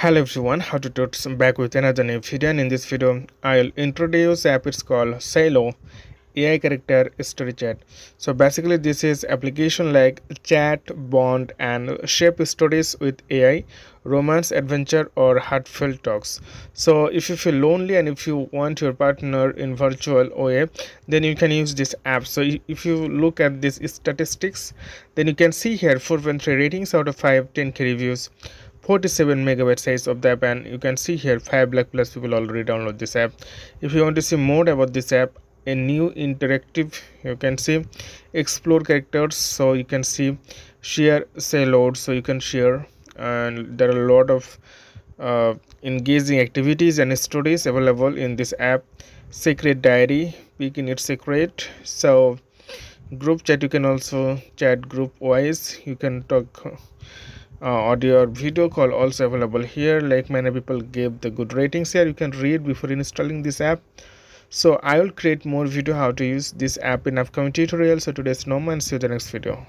Hello everyone, how to do it? I'm back with another new video, and in this video I'll introduce app. It's called Saylo AI character story chat. So basically this is application like chat, bond and shape stories with AI, romance, adventure or heartfelt talks. So if you feel lonely and if you want your partner in virtual OA, then you can use this app. So if you look at these statistics, then you can see here 4.3 ratings out of 5, 10K reviews, 47 megabyte size of the app, and you can see here 5 lakh plus people already download this app. If you want to see more about this app, a new interactive, you can see explore characters, so you can see share, say load, so you can share, and there are a lot of engaging activities and stories available in this app. Secret diary, peek in its secret. So group chat, you can also chat group wise, you can talk. Audio or video call also available here. Like many people gave the good ratings here, you can read before installing this app. So I will create more video how to use this app in upcoming tutorial. So today's no man, see you in the next video.